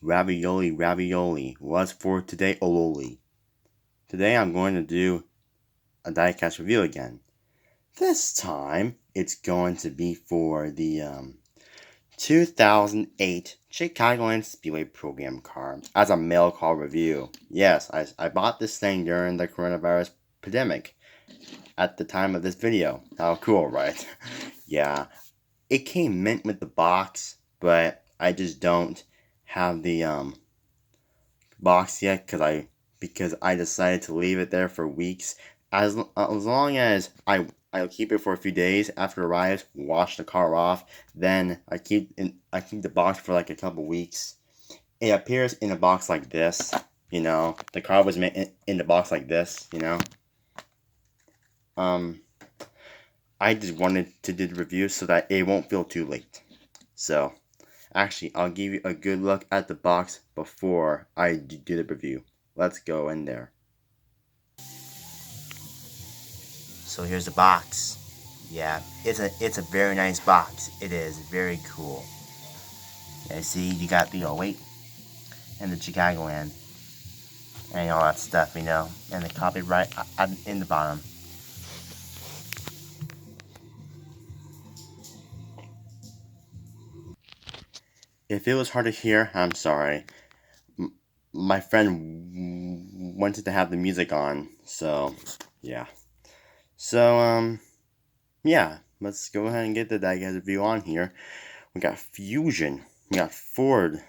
Ravioli, ravioli. What's for today, Ololi? Today I'm going to do a diecast review again. This time, it's going to be for the 2008 Chigagoland Speedway Program car as a mail call review. Yes, I bought this thing during the coronavirus pandemic at the time of this video. How cool, right? Yeah, it came mint with the box, but I just don't have the box yet because I decided to leave it there for weeks. As long as I'll keep it for a few days after it arrives, wash the car off, then I keep the box for like a couple weeks. It appears in a box like this, the car was made in the box like this, I just wanted to do the review so that it won't feel too late. So, actually, I'll give you a good look at the box before I do the review. Let's go in there. So here's the box. Yeah, it's a very nice box. It is very cool. Yeah, see, you got the 08 and the Chigagoland and all that stuff, and the copyright in the bottom. If it was hard to hear, I'm sorry. My friend wanted to have the music on, so yeah. So yeah, let's go ahead and get the diecast review on here. We got Fusion, we got Ford,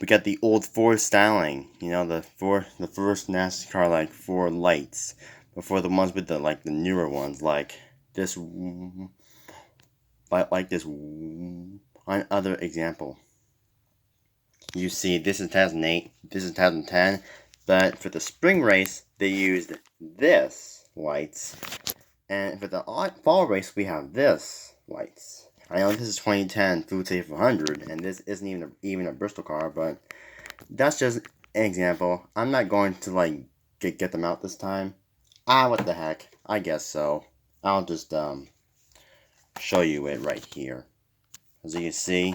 we got the old Ford styling, the first NASCAR like Ford lights, before the ones with the newer ones like this, one other example. You see, this is 2008, this is 2010, but for the spring race, they used this lights, and for the fall race, we have this lights. I know this is 2010 Food Safe 100, and this isn't even a Bristol car, but that's just an example. I'm not going to, get them out this time. What the heck, I guess so. I'll just, show you it right here. As you can see,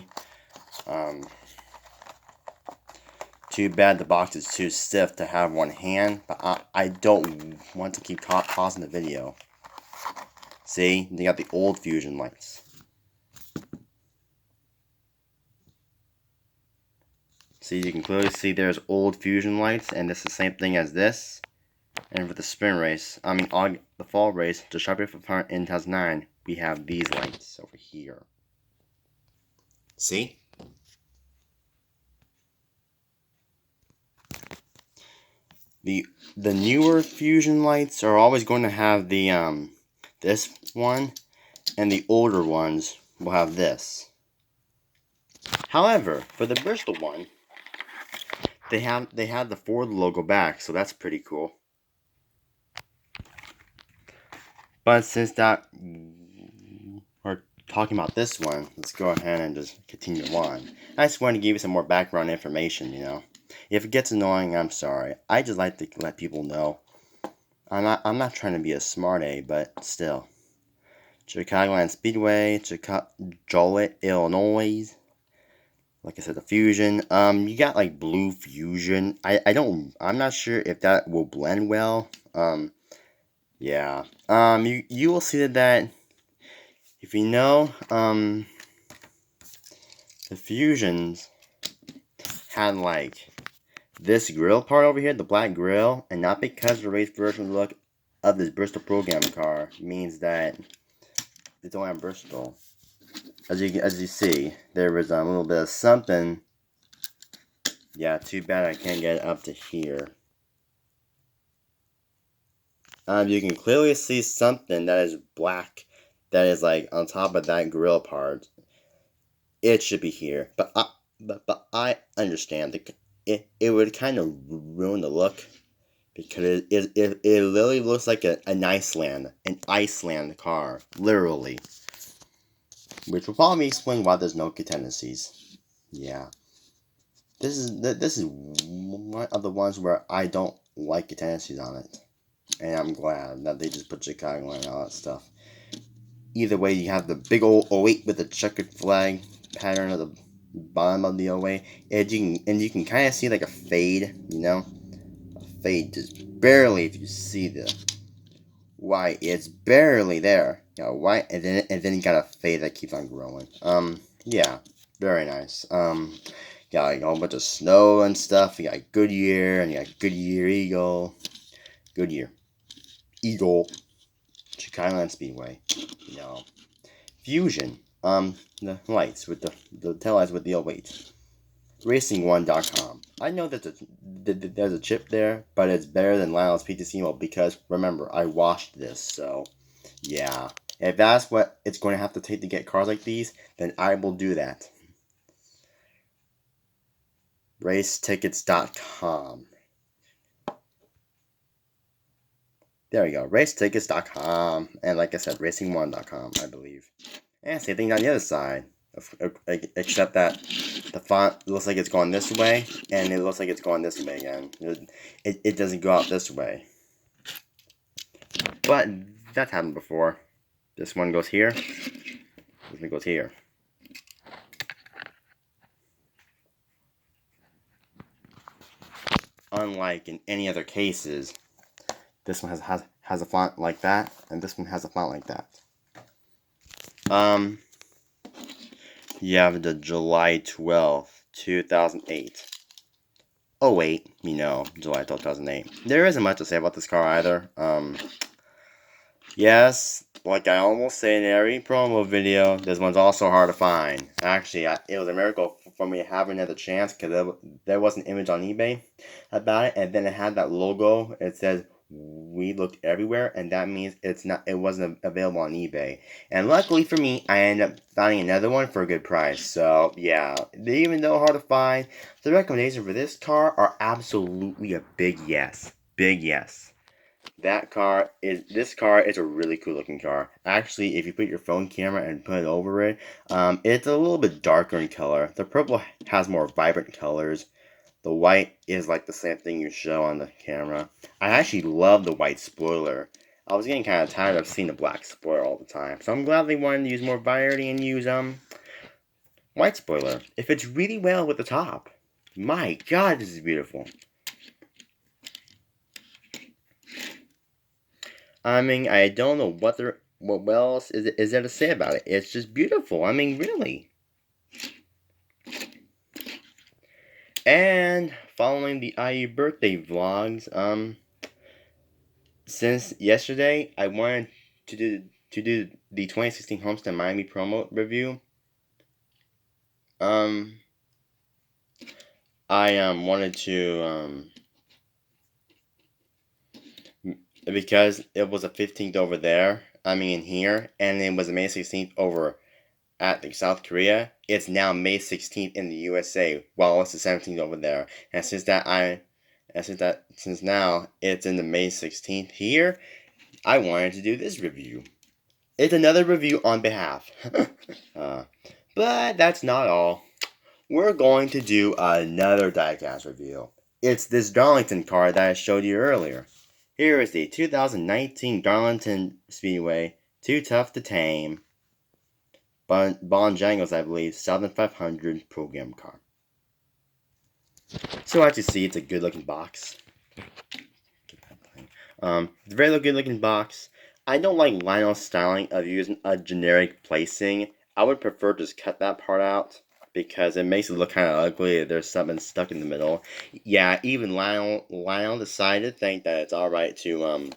too bad the box is too stiff to have one hand, but I don't want to keep pausing the video. See, they got the old Fusion lights. See, you can clearly see there's old Fusion lights, and it's the same thing as this. And for the spring race, the fall race, the Sharpie for front in 2009, we have these lights over here. See? The newer Fusion lights are always going to have the this one, and the older ones will have this. However, for the Bristol one, they have the Ford logo back, so that's pretty cool. But since we're talking about this one, let's go ahead and just continue on. I just wanted to give you some more background information, If it gets annoying, I'm sorry. I just like to let people know. I'm not trying to be a smart A, but still. Chigagoland Speedway, Joliet, Illinois. Like I said, the Fusion. You got blue Fusion. I'm not sure if that will blend well. Yeah. You will see that if you know, the Fusions had this grill part over here, the black grill, and not because the race version look of this Bristol program car means that it's only on Bristol. As you see, there was a little bit of something. Yeah, too bad I can't get it up to here. You can clearly see something that is black, that is on top of that grill part. It should be here, but I understand it would kind of ruin the look, because it literally looks like an Iceland car, literally. Which will probably explain why there's no contingencies. Yeah. This is one of the ones where I don't like contingencies on it. And I'm glad that they just put Chigagoland and all that stuff. Either way, you have the big old 08 with the checkered flag pattern of the bottom of the away. And you can kind of see like a fade, a fade just barely. If you see the white, it's barely there. White, and then you got a fade that keeps on growing. Yeah, very nice. Got like a whole bunch of snow and stuff. You got Goodyear, and you got Goodyear Eagle, Goodyear Eagle, Chigagoland Speedway. Fusion. The lights with the tail lights with the weight. Racing1.com. I know that there's a chip there, but it's better than Lionel's PTC because remember, I washed this, so yeah. If that's what it's going to have to take to get cars like these, then I will do that. Racetickets.com. There we go, racetickets.com. And like I said, racing1.com, I believe. And same thing on the other side. Except that the font looks like it's going this way, and it looks like it's going this way again. It doesn't go out this way. But that's happened before. This one goes here. This one goes here. Unlike in any other cases, this one has a font like that, and this one has a font like that. You have the July 12th, 2008. Oh wait, July 12th, 2008. There isn't much to say about this car either. Yes, like I almost say in every promo video, this one's also hard to find. Actually, it was a miracle for me having another chance because there was an image on eBay about it, and then it had that logo. It says we looked everywhere, and that means it wasn't available on eBay. And luckily for me, I ended up finding another one for a good price. So yeah, even though hard to find, the recommendations for this car are absolutely a big yes. Big yes. This car is a really cool looking car. Actually, if you put your phone camera and put it over it, it's a little bit darker in color. The purple has more vibrant colors. The white is like the same thing you show on the camera. I actually love the white spoiler. I was getting kind of tired of seeing the black spoiler all the time. So I'm glad they wanted to use more variety and use white spoiler. It fits really well with the top. My god, this is beautiful. I mean, I don't know what else is there to say about it. It's just beautiful. I mean, really. And following the IU birthday vlogs, since yesterday, I wanted to do the 2016 Homestead Miami promo review. I wanted to because it was the 15th over there. I mean here, and it was May 16th over at the South Korea. It's now May 16th in the USA, while it's the 17th over there. And since now it's in the May 16th here, I wanted to do this review. It's another review on behalf. But that's not all. We're going to do another diecast review. It's this Darlington car that I showed you earlier. Here is the 2019 Darlington Speedway, Too Tough to Tame. Bojangles, I believe, 7500 program car. So as you see, it's a good looking box. Very good looking box. I don't like Lionel's styling of using a generic placing. I would prefer just cut that part out because it makes it look kind of ugly. There's something stuck in the middle. Yeah, even Lionel decided to think that it's alright to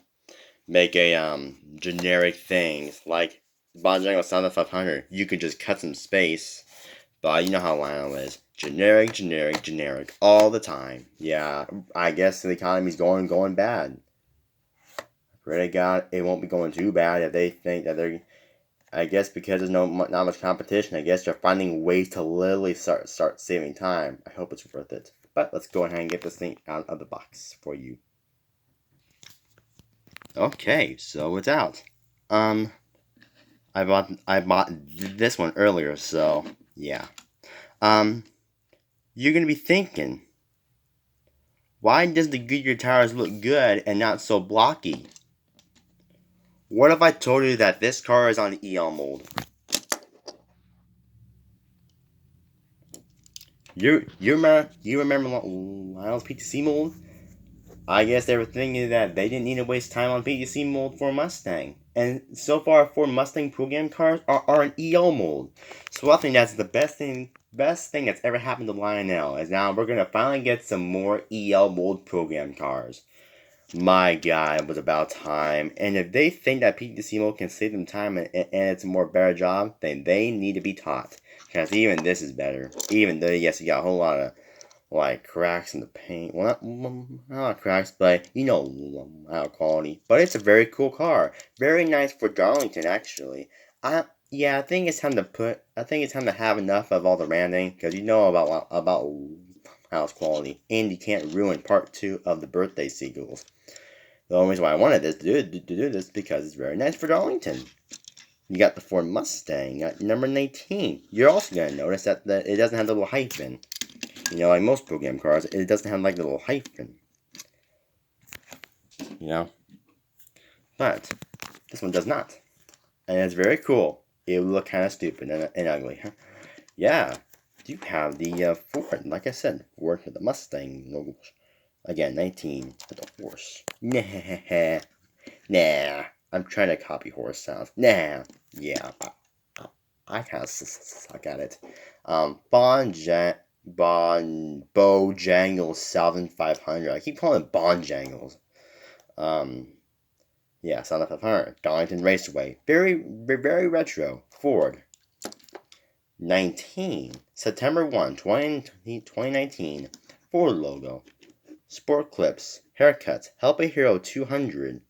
make a generic things like Bojangles 7500. You can just cut some space, but you know how Lionel is. Generic, all the time. Yeah, I guess the economy's going bad. Pray to God it won't be going too bad if they think that they're... I guess because there's not much competition, I guess they're finding ways to literally start saving time. I hope it's worth it. But let's go ahead and get this thing out of the box for you. Okay, so it's out. I bought this one earlier, so yeah. You're gonna be thinking, why does the Goodyear tires look good and not so blocky? What if I told you that this car is on EL mold? You remember Lyle's PTC mold? I guess they were thinking that they didn't need to waste time on PTC mold for Mustang. And so far, Ford Mustang program cars are an EL mold. So I think that's the best thing that's ever happened to Lionel. Is now we're gonna finally get some more EL mold program cars. My God, it was about time. And if they think that PTC mold can save them time and it's a more better job, then they need to be taught. Because even this is better. Even though, yes, you got a whole lot of like cracks in the paint. Well, not cracks, but quality. But it's a very cool car. Very nice for Darlington, actually. I think it's time to have enough of all the ranting because you know about house quality, and you can't ruin part 2 of the birthday sequels. The only reason why I wanted this to do this because it's very nice for Darlington. You got the Ford Mustang at number 19. You're also gonna notice that it doesn't have the little hyphen. You know, like most program cars, it doesn't have like the little hyphen. You know? But this one does not. And it's very cool. It will look kind of stupid and ugly. Yeah. You have the Ford, like I said, Ford with the Mustang logo. Again, 19 with the horse. Nah. Nah. I'm trying to copy horse sounds. Nah. Yeah. I kind of suck at it. Bojangles 7500. I keep calling it Bonjangles. Yeah, 7500. Darlington Raceway. Very, very retro. Ford. 19. September 1, 2019. Ford logo. Sport clips. Haircuts. Help a Hero 200.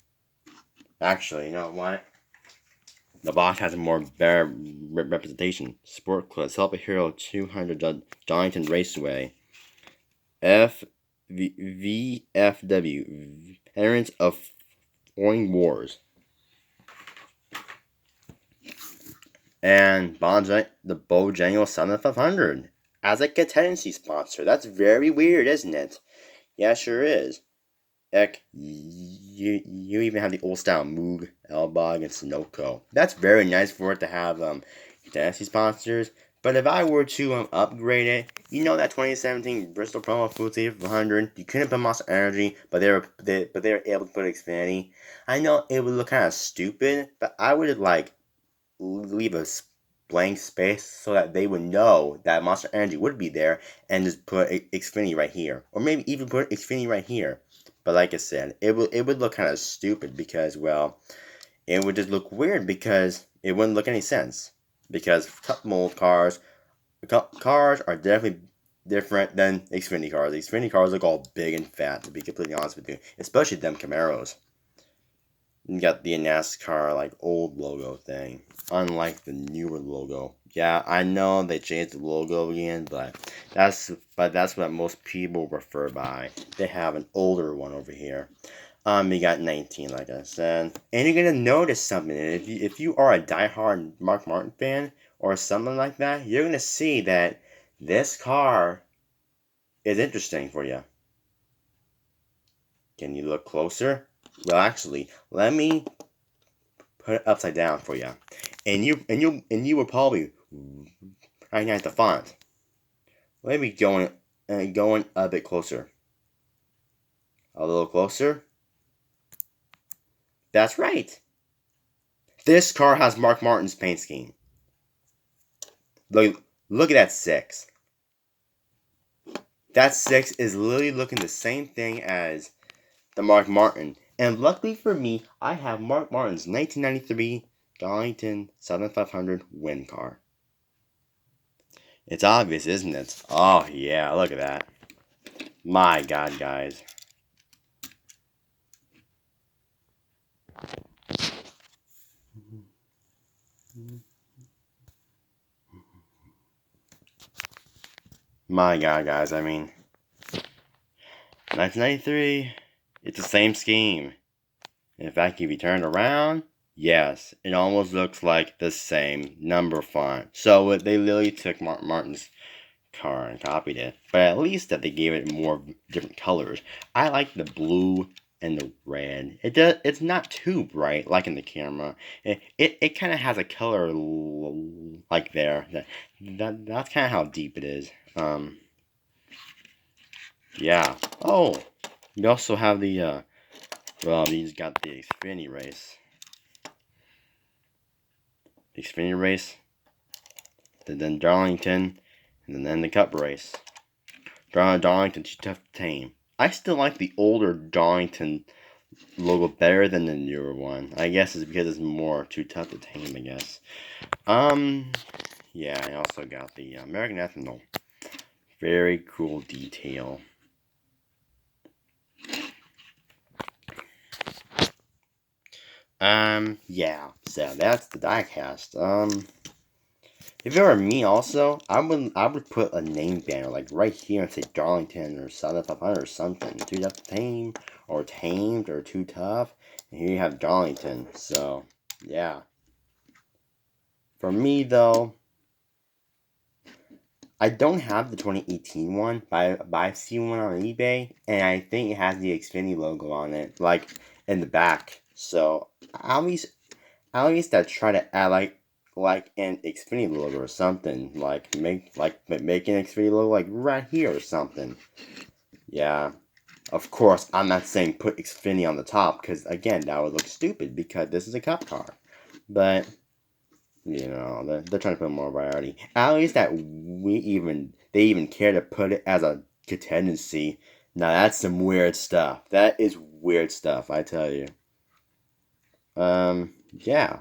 Actually, you know what? The box has a more bare representation. Sport clips. Help a Hero 200. Darlington Raceway. VFW. Veterans of Foreign Wars. And the Bojangles 7500 as a contingency sponsor. That's very weird, isn't it? Yeah, sure is. Heck, you even have the old style Moog, Elbog, and Sunoco. That's very nice for it to have contingency sponsors. But if I were to upgrade it, you know that 2017 Bristol Promo Food Saver 100, you couldn't put Monster Energy, but they were able to put Xfinity. I know it would look kind of stupid, but I would like leave a blank space so that they would know that Monster Energy would be there and just put Xfinity right here. Or maybe even put Xfinity right here. But like I said, it would look kind of stupid because, well, it would just look weird because it wouldn't look any sense. Because cup mold cars are definitely different than Xfinity cars. Xfinity cars look all big and fat, to be completely honest with you. Especially them Camaros. You got the NASCAR like old logo thing, unlike the newer logo. Yeah, I know they changed the logo again, but that's what most people refer by. They have an older one over here. You got 19, like I said, and you're gonna notice something. If you are a diehard Mark Martin fan or something like that, you're gonna see that this car is interesting for you. Can you look closer? Well, actually, let me put it upside down for you, and you will probably recognize the font. Let me going a bit closer, a little closer. That's right. This car has Mark Martin's paint scheme. Look at that 6. That 6 is literally looking the same thing as the Mark Martin. And luckily for me, I have Mark Martin's 1993 Darlington 7500 Win car. It's obvious, isn't it? Oh, yeah, look at that. My God, guys. My God, guys, I mean, 1993, it's the same scheme. In fact, if you turn it around, yes, it almost looks like the same number font. So they literally took Mark Martin's car and copied it. But at least that they gave it more different colors. I like the blue and the red. It's not too bright like in the camera. It kind of has a color like there. That's kind of how deep it is. Yeah. Oh, we also have the well, these got the Xfinity race. Xfinity race, and then Darlington, and then the Cup race. Darlington's too tough to tame. I still like the older Darlington logo better than the newer one. I guess it's because it's more too tough to tame, I guess. Yeah, I also got the American Ethanol. Very cool detail. Yeah, so that's the diecast. If it were me also, I would put a name banner like right here and say Darlington or Southern 500 or something. Too tough to tame, or tamed, or too tough. And here you have Darlington. So, yeah. For me though, I don't have the 2018 one, but I've seen one on eBay, and I think it has the Xfinity logo on it, like in the back. So at least I try to add like an Xfinity logo or something, make an Xfinity logo like right here or something. Yeah, of course I'm not saying put Xfinity on the top because again that would look stupid because this is a cup car, but they're trying to put more variety. At least that they even care to put it as a contingency. Now that's some weird stuff. That is weird stuff, I tell you. Yeah.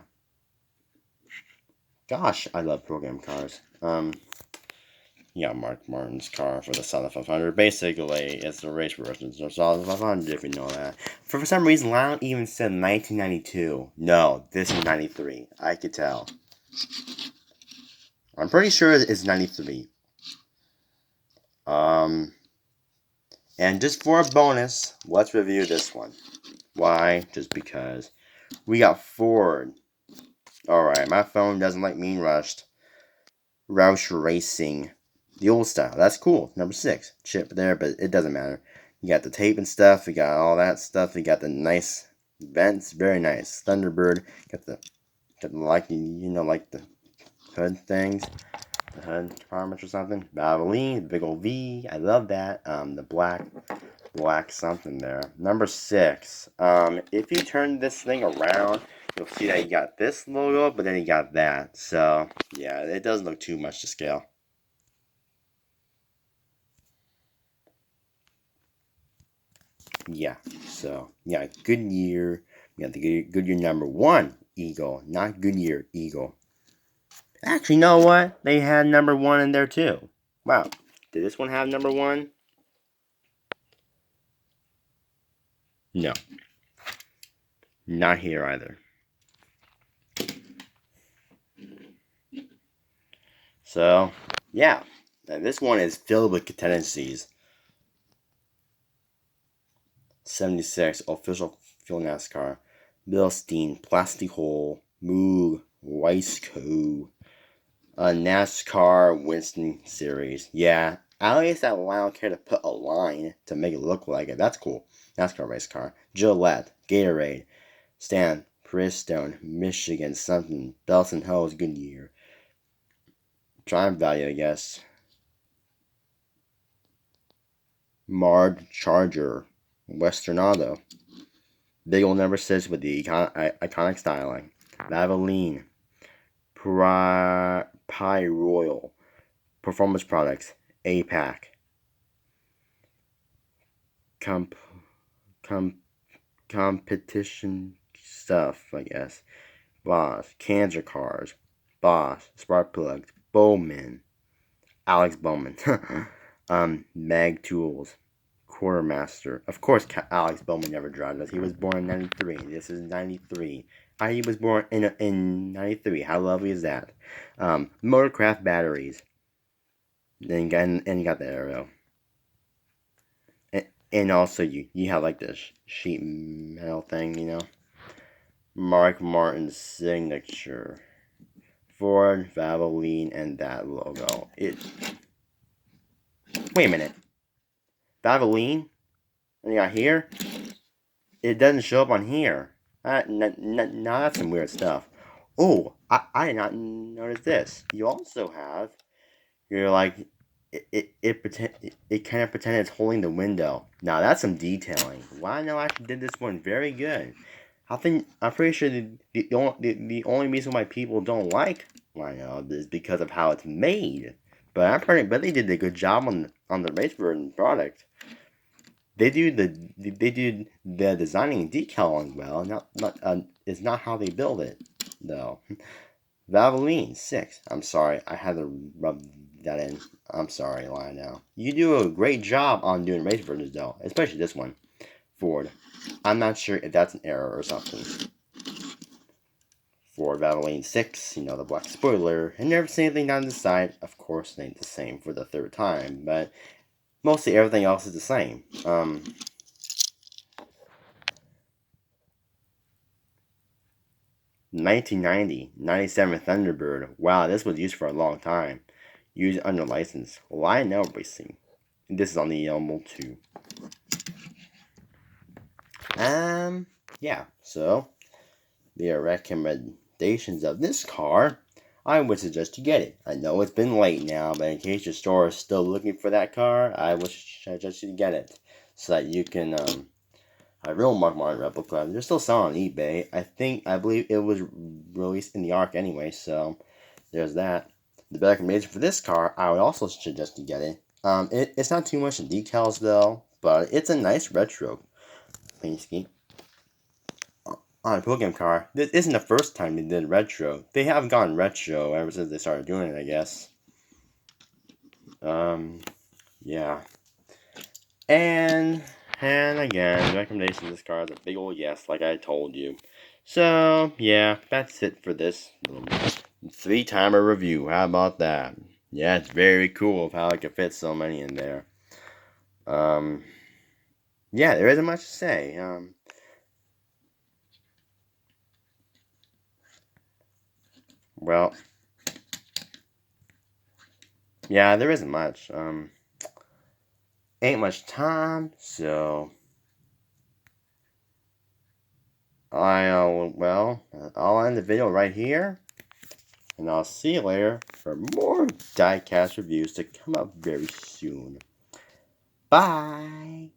Gosh, I love program cars. Yeah, Mark Martin's car for the Southern 500. Basically, it's the race version of the Southern 500, if you know that. For some reason, Lyle even said 1992. No, this is 93. I could tell. I'm pretty sure it's 93. Um, and just for a bonus, let's review this one. Why? Just because. We got Ford. Alright, my phone doesn't like Mean Rushed. Roush Racing. The old style. That's cool. Number 6. Chip there, but it doesn't matter. You got the tape and stuff. We got all that stuff. We got the nice vents. Very nice. Thunderbird. Got the like the hood things. The hood compartments or something. Valvoline. Big old V. I love that. The black something there. Number 6. If you turn this thing around, you'll see that you got this logo, but then you got that. So, yeah, it doesn't look too much to scale. Yeah, so, yeah, Goodyear. We got the Goodyear number 1 Eagle, not Goodyear Eagle. Actually, you know what? They had number 1 in there too. Wow. Did this one have number 1? No. Not here either. So, yeah. And this one is filled with contingencies. 76 official field NASCAR. Bilstein, Plastic Hole, Moog, Weisco, NASCAR Winston Series. Yeah, at least that Lyle care to put a line to make it look like it. That's cool. NASCAR race car. Gillette, Gatorade, Stan, Pristone, Michigan, something. Belts and Hose, Goodyear. Drive value, I guess. Mard Charger, Western Auto. Big old number 6 with the iconic styling. Valvoline. Pie Royal. Performance Products. APAC. Comp, com, competition stuff, I guess. Boss. Cancer Cars. Boss. Spark Plugs. Bowman. Alex Bowman. Mag Tools. Quartermaster. Of course, Alex Bowman never drives us. He was born in 93. This is 93. He was born in 93. How lovely is that? Motorcraft batteries. Then you got the arrow. And also you have like this sheet metal thing, Mark Martin's signature. Ford, Valvoline, and that logo. Wait a minute. Valvoline? And you got here? It doesn't show up on here. Now that's some weird stuff. Oh, I did not notice this. You also have your it kind of pretended it's holding the window. Now that's some detailing. Lionel actually did this one very good. I'm pretty sure the only reason why people don't like Lionel is because of how it's made. But they did a good job on the race version product. They do the designing and decaling well. It's not how they build it though. Valvoline 6. I'm sorry, I had to rub that in. I'm sorry, Lionel. You do a great job on doing race versions though, especially this one, Ford. I'm not sure if that's an error or something. For Valvoline 6, the black spoiler, and never see anything down the side. Of course, it ain't the same for the third time, but mostly everything else is the same. 1990, 97 Thunderbird. Wow, this was used for a long time. Used under license. Lionel Racing. This is on the Elmo 2. Yeah, so the recommendations of this car, I would suggest you get it. I know it's been late now, but in case your store is still looking for that car, I would suggest you get it so that you can a real Mark Martin replica. They're still selling on eBay. I believe it was released in the ARC anyway, so there's that. The recommendation for this car, I would also suggest you get it. It's not too much in details though, but it's a nice retro paint scheme on a program car. This isn't the first time they did retro. They have gone retro ever since they started doing it, I guess. Yeah. And again, the recommendation of this car is a big old yes, like I told you. So, yeah, that's it for this little 3-timer review. How about that? Yeah, it's very cool of how I can fit so many in there. Yeah, there isn't much to say. Well, yeah, there isn't much. Ain't much time, so I'll end the video right here, and I'll see you later for more diecast reviews to come up very soon. Bye!